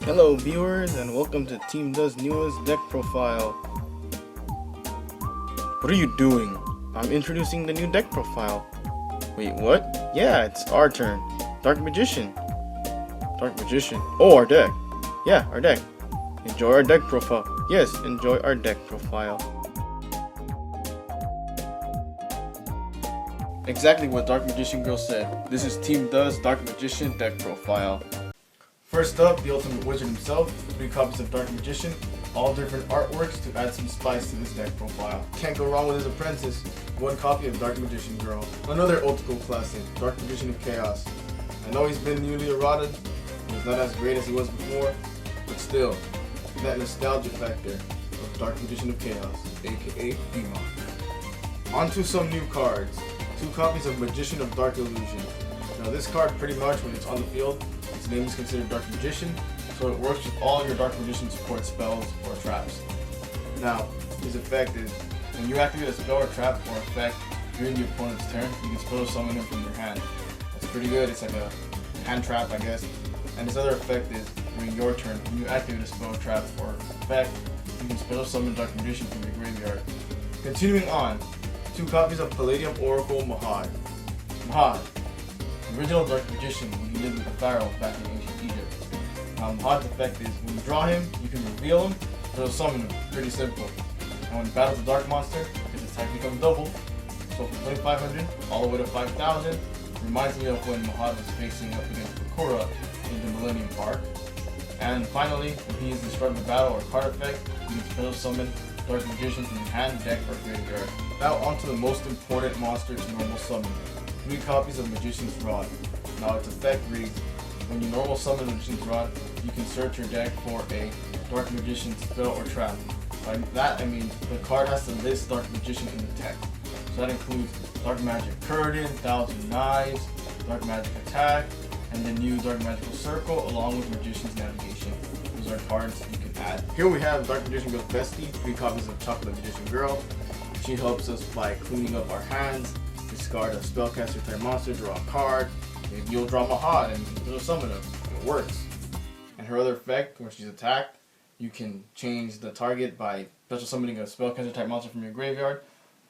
Hello viewers and welcome to TeemTHE's newest deck profile. What are you doing? I'm introducing the new deck profile. Wait, what? Yeah, it's our turn. Dark Magician. Dark Magician. Oh, our deck. Yeah, our deck. Enjoy our deck profile. Yes, enjoy our deck profile. Exactly what Dark Magician Girl said. This is TeemTHE's Dark Magician deck profile. First up, the Ultimate Wizard himself, 3 copies of Dark Magician, all different artworks to add some spice to this deck profile. Can't go wrong with his Apprentice, 1 copy of Dark Magician Girl. Another old school classic, Dark Magician of Chaos. I know he's been newly eroded, he's not as great as he was before, but still, that nostalgia factor of Dark Magician of Chaos, aka Demon. On to some new cards, 2 copies of Magician of Dark Illusion. Now this card pretty much, when it's on the field, its name is considered Dark Magician, so it works with all your Dark Magician support spells or traps. Now, his effect is, when you activate a spell or trap or effect during the opponent's turn, you can special summon him from your hand. That's pretty good, it's like a hand trap I guess. And his other effect is, during your turn, when you activate a spell, trap, or effect, you can special summon Dark Magician from your graveyard. Continuing on, 2 copies of Palladium Oracle Mahad. Mahad, the original Dark Magician when he lived with the Pharaoh back in ancient Egypt. Mahad's effect is, when you draw him, you can reveal him, or summon him. Pretty simple. And when you battle the Dark Monster, his attack becomes double. So from 2500 all the way to 5000, reminds me of when Mahad was facing up against Bakura in the Millennium Park. And finally, when he is destroyed in the battle or card effect, you can special summon Dark Magician from your hand, deck, or graveyard. Now onto the most important monster to normal summon. 3 copies of Magician's Rod. Now its effect reads, when you normal summon Magician's Rod, you can search your deck for a Dark Magician spell or trap. By that I mean the card has to list Dark Magician in the text. So that includes Dark Magic Curtain, Thousand Knives, Dark Magic Attack, and the new Dark Magical Circle along with Magician's Navigation. Those are cards you can add. Here we have Dark Magician Girl's bestie, 3 copies of Chocolate Magician Girl. She helps us by cleaning up our hands, discard a spellcaster type monster, draw a card, maybe you'll draw Mahad and you'll summon him. It works. And her other effect, when she's attacked, you can change the target by special summoning a spellcaster type monster from your graveyard,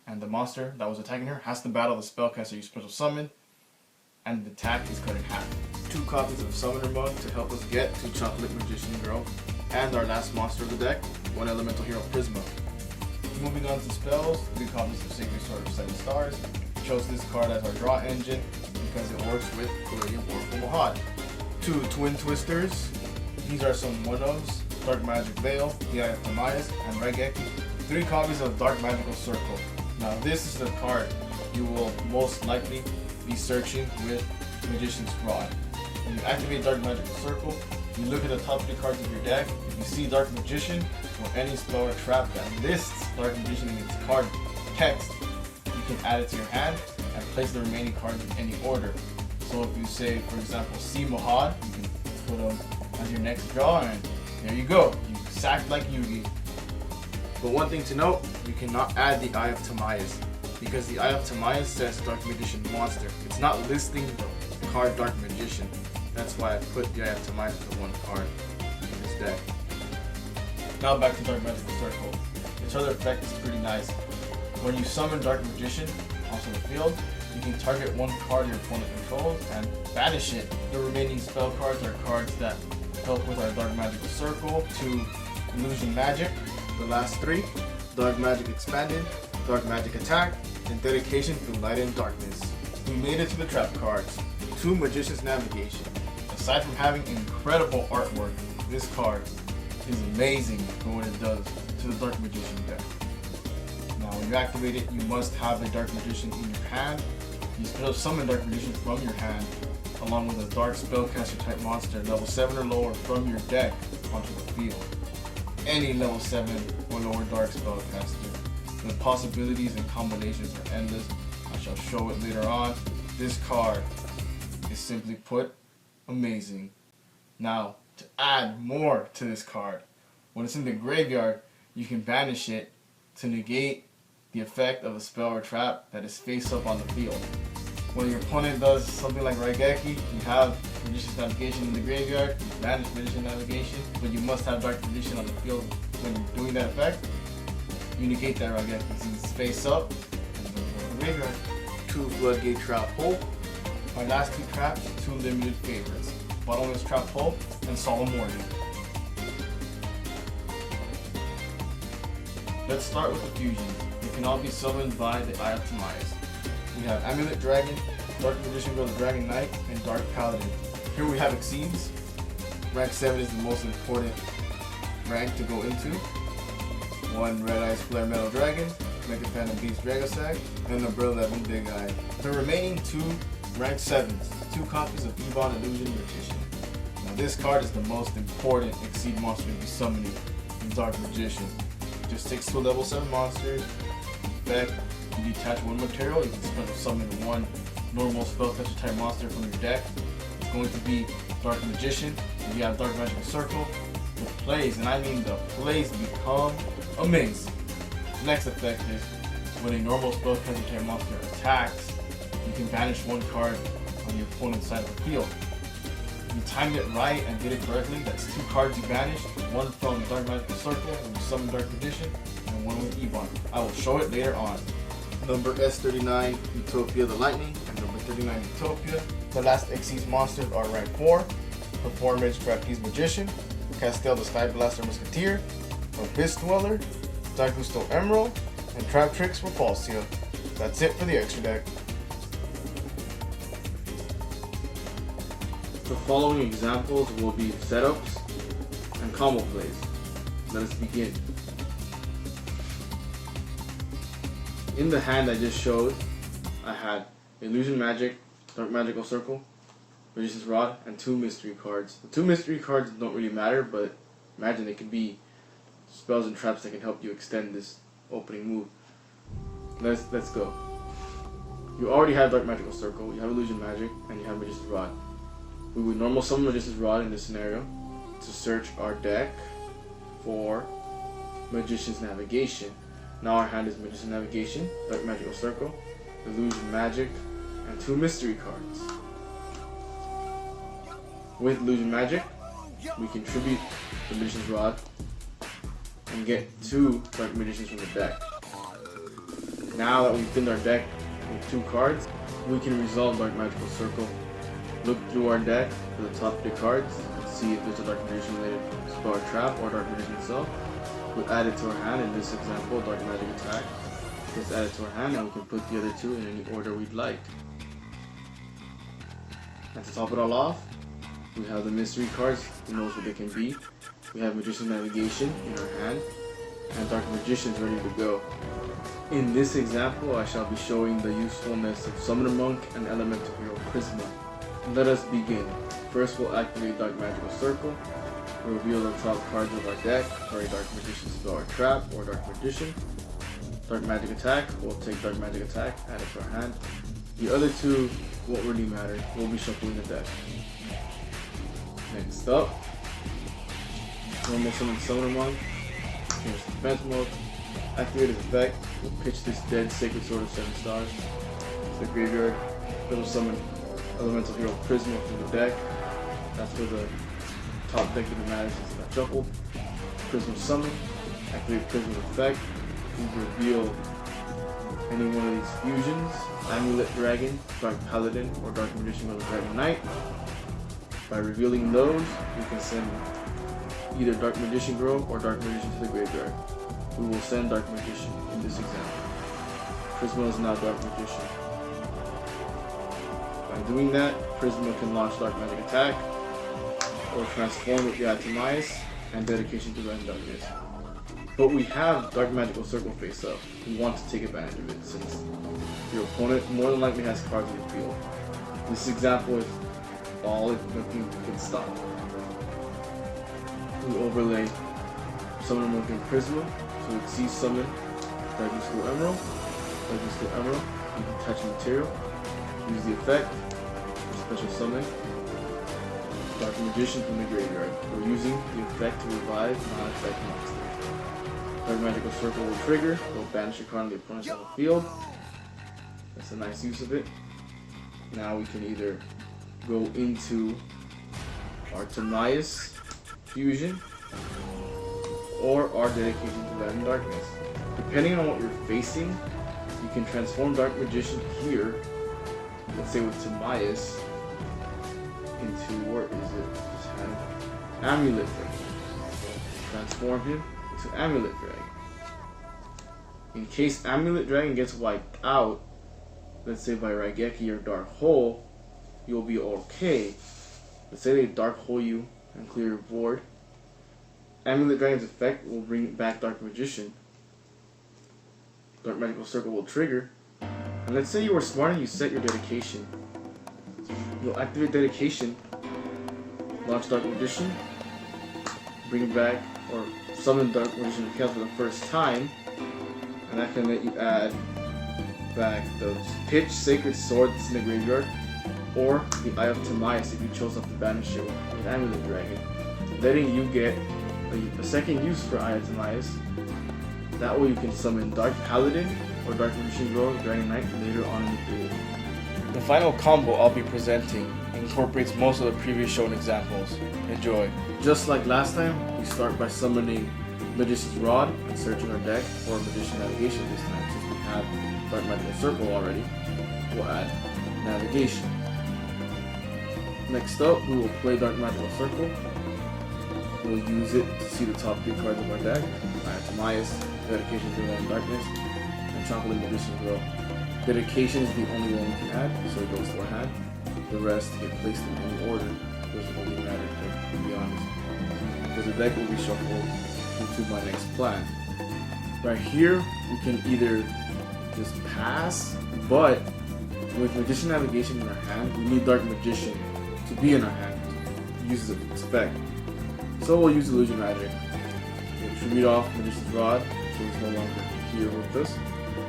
and the monster that was attacking her has to battle the spellcaster you special summon, and the attack is cut in half. 2 copies of Summoner Mug to help us get to Chocolate Magician Girl, and our last monster of the deck, 1 Elemental Hero Prisma. Moving on to spells, 3 copies of Sacred Sword of 7 Stars. Chose this card as our draw engine because it works with Palladium Oracle Mahad. 2 Twin Twisters. These are some one-ofs, Dark Magic Veil, the Eye of Timaeus, and Raigeki. 3 copies of Dark Magical Circle. Now this is the card you will most likely be searching with Magician's Rod. When you activate Dark Magical Circle, you look at the top 3 cards of your deck. If you see Dark Magician or any spell or trap that lists Dark Magician in its card text, you can add it to your hand and place the remaining cards in any order. So if you say, for example, see Mahad, you can put them as your next draw, and there you go. You sacked like Yugi. But one thing to note, you cannot add the Eye of Timaeus, because the Eye of Timaeus says Dark Magician monster. It's not listing the card Dark Magician. That's why I put the Eye of Timaeus as 1 card in this deck. Now back to Dark Magical Circle. Its other effect is pretty nice. When you summon Dark Magician onto the field, you can target 1 card your opponent controls and banish it. The remaining spell cards are cards that help with our Dark Magical Circle, 2 Illusion Magic, the last 3, Dark Magic Expanded, Dark Magic Attack, and Dedication through Light and Darkness. We made it to the trap cards, 2 Magician's Navigation. Aside from having incredible artwork, this card is amazing for what it does to the Dark Magician deck. Now when you activate it, you must have a Dark Magician in your hand. You special summon Dark Magician from your hand, along with a Dark Spellcaster type monster level 7 or lower from your deck onto the field. Any level 7 or lower Dark Spellcaster. The possibilities and combinations are endless. I shall show it later on. This card is simply put amazing. Now, to add more to this card, when it's in the graveyard, you can banish it to negate the effect of a spell or trap that is face up on the field. When your opponent does something like Raigeki, you have Magician's Navigation in the graveyard, banish Magician's Navigation, but you must have Dark Magician on the field when you're doing that effect. You negate that right again, because it's face up, and then go to the graveyard. 2 Floodgate Trap Hole. My last 2 traps, 2 limited favorites. Bottomless Trap Hole and Solemn Warning. Let's start with the fusions. They can all be summoned by the Eye of Timaeus. We have Amulet Dragon, Dark Magician Girl Dragon Knight, and Dark Paladin. Here we have Exceeds. Rank 7 is the most important rank to go into. 1 Red Eyes Flare Metal Dragon, Mega Phantom Beast Dragosag, and Umbrella 11 Big Eye. The remaining 2 rank 7s, 2 copies of Ebon Illusion Magician. Now this card is the most important Exceed monster to be summoning in Dark Magician. Just sticks to a level 7 monster. Effect, you detach 1 material, you can spend to summon 1 normal spellcatcher type monster from your deck. It's going to be Dark Magician, and you have Dark Magical Circle. The plays, and I mean the plays, become amazing. Next effect is when a normal spellcatcher type monster attacks, you can banish 1 card on the opponent's side of the field. If you time it right and get it correctly, that's 2 cards you banish, 1 from Dark Magical Circle when you summon Dark Magician, and 1 with Ebon. I will show it later on. Number S39, Utopia the Lightning, and number 39, Utopia. The last Exceeds monsters are rank 4, Performance Trapeze Magician, Castel the Sky Blaster Musketeer, Abyss Dweller, Daigusto Emerald, and Trap Tricks for Falsia. That's it for the extra deck. The following examples will be setups and combo plays. Let us begin. In the hand I just showed, I had Illusion Magic, Dark Magical Circle, Magician's Rod, and 2 mystery cards. The 2 mystery cards don't really matter, but imagine they can be spells and traps that can help you extend this opening move. Let's go. You already have Dark Magical Circle, you have Illusion Magic, and you have Magician's Rod. We would normal summon Magician's Rod in this scenario to search our deck for Magician's Navigation. Now our hand is Magician's Navigation, Dark Magical Circle, Illusion Magic, and 2 mystery cards. With Illusion Magic, we contribute the Magician's Rod and get 2 Dark Magicians from the deck. Now that we've thinned our deck with 2 cards, we can resolve Dark Magical Circle, look through our deck for the top 3 cards, and see if there's a Dark Magician related spell or trap or Dark Magician itself. We'll add it to our hand. In this example, Dark Magic Attack. Let's add it to our hand and we can put the other 2 in any order we'd like. And to top it all off, we have the mystery cards, who knows what they can be. We have Magician's Navigation in our hand, and Dark Magician's ready to go. In this example, I shall be showing the usefulness of Summoner Monk and Elemental Hero Prisma. Let us begin. First, we'll activate Dark Magical Circle, reveal the top cards of our deck for a Dark Magician spell or trap or Dark Magician. Dark Magic Attack, we'll take Dark Magic Attack, add it to our hand. The other 2 won't really matter, we'll be shuffling the deck. Next up, normal summon Summoner Monk, change to defense mode, activate his effect, we'll pitch this dead Sacred Sword of 7 stars to the graveyard. It'll summon Elemental Hero Prisma from the deck. That's for the top deck of the matter since it got shuffled. Prisma summon, activate Prisma effect, we reveal any one of these fusions, Amulet Dragon, Dark Paladin, or Dark Magician with Dragon Knight. By revealing those, we can send either Dark Magician Girl or Dark Magician to the graveyard. We will send Dark Magician in this example. Prisma is now Dark Magician. By doing that, Prisma can launch Dark Magic Attack, or transform with the Eye of Timaeus and Dedication to Red Darkness. But we have Dark Magical Circle face up. We want to take advantage of it since your opponent more than likely has cards in the field. This example is all if nothing can stop. We overlay Summoner Monk and Prisma, so it sees summon Daigusto Emerald. Daigusto Emerald, you can touch material, use the effect for special summon Dark Magician from the graveyard. We're using the effect to revive non-effect monsters. Dark Magical Circle will trigger, we'll banish a card on the opponent's on the field. That's a nice use of it. Now we can either go into Artemis Fusion, or our dedication to Light and Darkness. Depending on what you're facing, you can transform Dark Magician here, let's say with Timaeus, into, where is it? Just had Amulet Dragon. Transform him into Amulet Dragon. In case Amulet Dragon gets wiped out, let's say by Raigeki or Dark Hole, you'll be okay. Let's say they Dark Hole you and clear your board. Amulet Dragon's effect will bring back Dark Magician. Dark Magical Circle will trigger. And let's say you were smart and you set your dedication. You'll activate dedication, launch Dark Magician, bring back or summon Dark Magician of Chaos for the first time, and that can let you add back the Pitch Sacred Sword that's in the graveyard, or the Eye of Timaeus if you chose not to banish it with Amulet Dragon, letting you get a second use for Eye of Timaeus. That way you can summon Dark Paladin or Dark Magician Girl, Dragon Knight later on in the duel. The final combo I'll be presenting incorporates most of the previous shown examples. Enjoy. Just like last time, we start by summoning Magician's Rod and searching our deck for Magician Navigation this time. Since we have Dark Magical Circle already, we'll add Navigation. Next up, we will play Dark Magical Circle. We'll use it to see the top 3 cards of our deck. Timaeus, Dedication to Light and Darkness, and Chocolate Magician Girl. Dedication is the only one we can add, so it goes to our hand. The rest get placed in any order. Doesn't really matter, to be honest. Because the deck will be shuffled into my next plan. Right here, we can either just pass, but with Magician Navigation in our hand, we need Dark Magician to be in our hand to use its effect. So we'll use Illusion Magic. We'll tribute off Magician's Rod, so it's no longer here with us,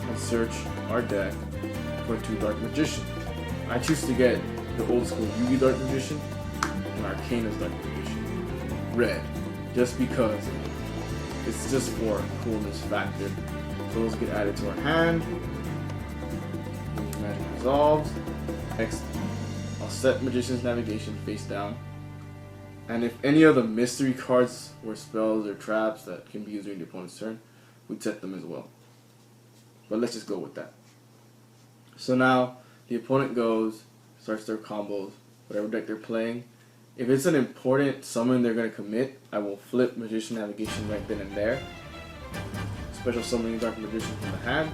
and search our deck for 2 Dark Magician. I choose to get the old school Yugi Dark Magician and Arcana's Dark Magician. Red. Just because it's just for coolness factor. So those get added to our hand. Magic resolves. Next, I'll set Magician's Navigation face down. And if any of the mystery cards were spells or traps that can be used during the opponent's turn, we'd set them as well. But let's just go with that. So now, the opponent goes, starts their combos, whatever deck they're playing. If it's an important summon they're going to commit, I will flip Magician Navigation right then and there. Special summoning Dark Magician from the hand.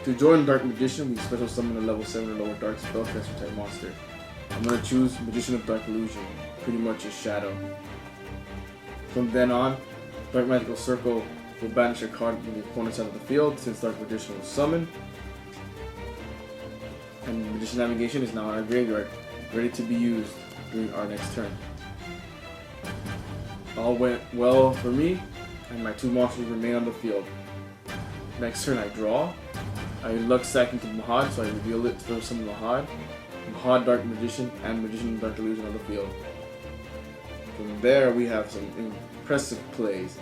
To join Dark Magician, we special summon a level 7 or lower Dark Spellcaster type monster. I'm going to choose Magician of Dark Illusion, pretty much a shadow. From then on, Dark Magical Circle will banish a card from the opponent's side of the field since Dark Magician was summoned. And Magician Navigation is now in our graveyard, ready to be used during our next turn. All went well for me, and my 2 monsters remain on the field. Next turn I draw. I luck sack into Mahad, so I reveal it to summon Mahad. Mahad Dark Magician and Magician Dark Illusion on the field. From there we have some impressive plays.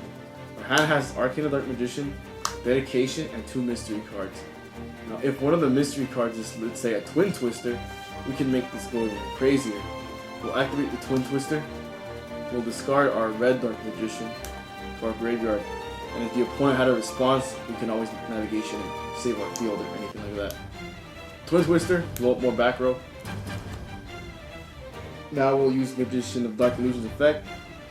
Our hand has Arcana Dark Magician, Dedication, and 2 mystery cards. Now if one of the mystery cards is, let's say, a Twin Twister, we can make this go even crazier. We'll activate the Twin Twister, we'll discard our red Dark Magician to our graveyard, and if the opponent had a response, we can always Navigation and save our field or anything like that. Twin Twister, blow up more back row. Now we'll use Magician of Dark Illusion's effect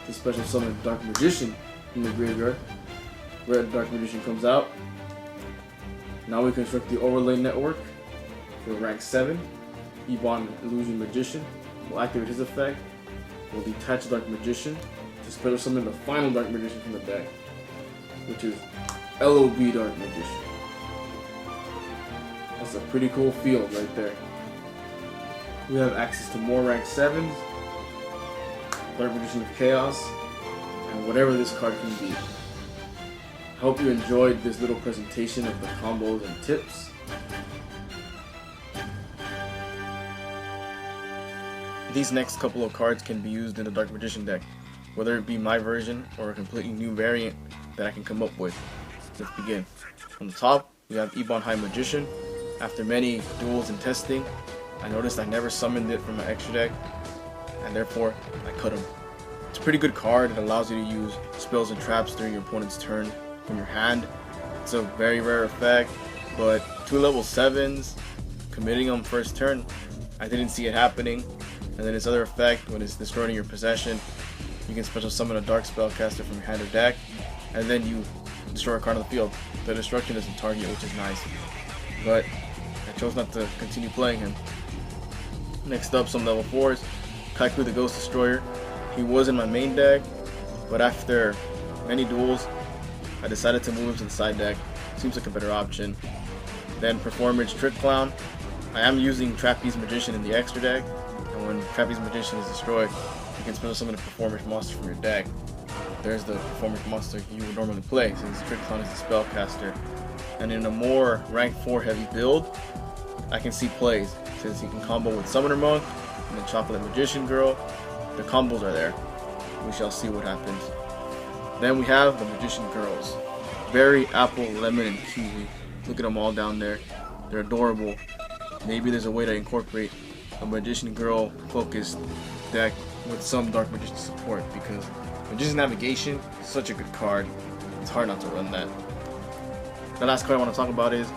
to special summon Dark Magician in the graveyard. Red Dark Magician comes out. Now we construct the overlay network for rank 7. Ebon Illusion Magician will activate his effect. We'll detach Dark Magician to special summon the final Dark Magician from the deck, which is LOB Dark Magician. That's a pretty cool field right there. We have access to more rank 7s, Dark Magician of Chaos, and whatever this card can be. I hope you enjoyed this little presentation of the combos and tips. These next couple of cards can be used in the Dark Magician deck, whether it be my version or a completely new variant that I can come up with. Let's begin. On the top, we have Ebon High Magician. After many duels and testing, I noticed I never summoned it from my extra deck, and therefore I cut him. It's a pretty good card. It allows you to use spells and traps during your opponent's turn from your hand. It's a very rare effect, but 2 level 7s, committing them first turn, I didn't see it happening. And then its other effect, when it's destroyed in your possession, you can special summon a dark spellcaster from your hand or deck, and then you destroy a card on the field. The destruction doesn't target, which is nice. But I chose not to continue playing him. Next up, some level 4s. Kaiku the Ghost Destroyer. He was in my main deck, but after many duels, I decided to move him to the side deck. Seems like a better option. Then Performance Trick Clown. I am using Trapeze Magician in the extra deck, and when Trapeze Magician is destroyed, you can special summon a Performance monster from your deck. There's the Performance monster you would normally play, since Trick Clown is the spellcaster. And in a more rank 4 heavy build, I can see plays, since he can combo with Summoner Monk and the Chocolate Magician Girl. The combos are there. We shall see what happens. Then we have the Magician Girls. Berry, apple, lemon, and kiwi. Look at them all down there. They're adorable. Maybe there's a way to incorporate a Magician Girl focused deck with some Dark Magician support, because Magician's Navigation is such a good card. It's hard not to run that. The last card I want to talk about is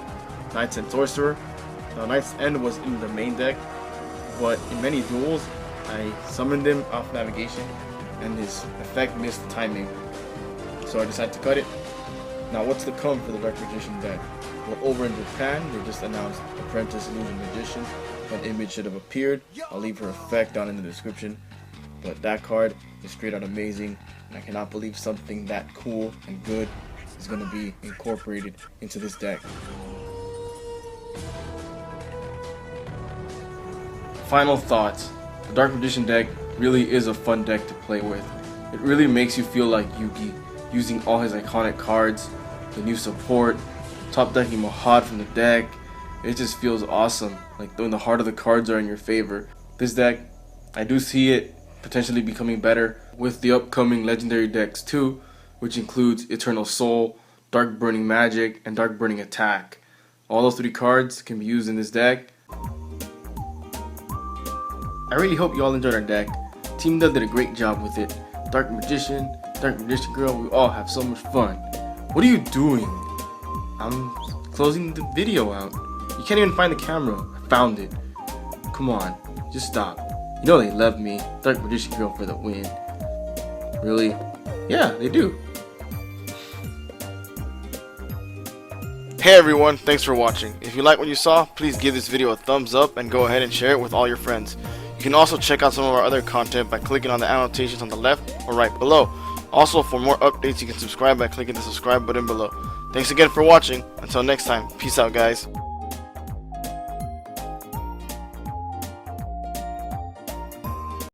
Knight's End Sorcerer. Now, Knight's End was in the main deck, but in many duels, I summoned him off Navigation, and his effect missed timing. So I decided to cut it. Now, what's to come for the Dark Magician deck? Well, over in Japan, they just announced Apprentice Illusion Magician. That image should have appeared. I'll leave her effect down in the description. But that card is straight out amazing, and I cannot believe something that cool and good is going to be incorporated into this deck. Final thoughts. The Dark Magician deck really is a fun deck to play with. It really makes you feel like Yugi, using all his iconic cards, the new support, top decking Mahad from the deck. It just feels awesome, like when the heart of the cards are in your favor. This deck, I do see it potentially becoming better with the upcoming legendary decks too, which includes Eternal Soul, Dark Burning Magic, and Dark Burning Attack. All those 3 cards can be used in this deck. I really hope you all enjoyed our deck. TeemTHE did a great job with it. Dark Magician, Dark Magician Girl, we all have so much fun. What are you doing? I'm closing the video out. You can't even find the camera. I found it. Come on, just stop. You know they love me. Dark Magician Girl for the win. Really? Yeah, they do. Hey everyone, thanks for watching. If you like what you saw, please give this video a thumbs up and go ahead and share it with all your friends. You can also check out some of our other content by clicking on the annotations on the left or right below. Also, for more updates, you can subscribe by clicking the subscribe button below. Thanks again for watching. Until next time, peace out guys.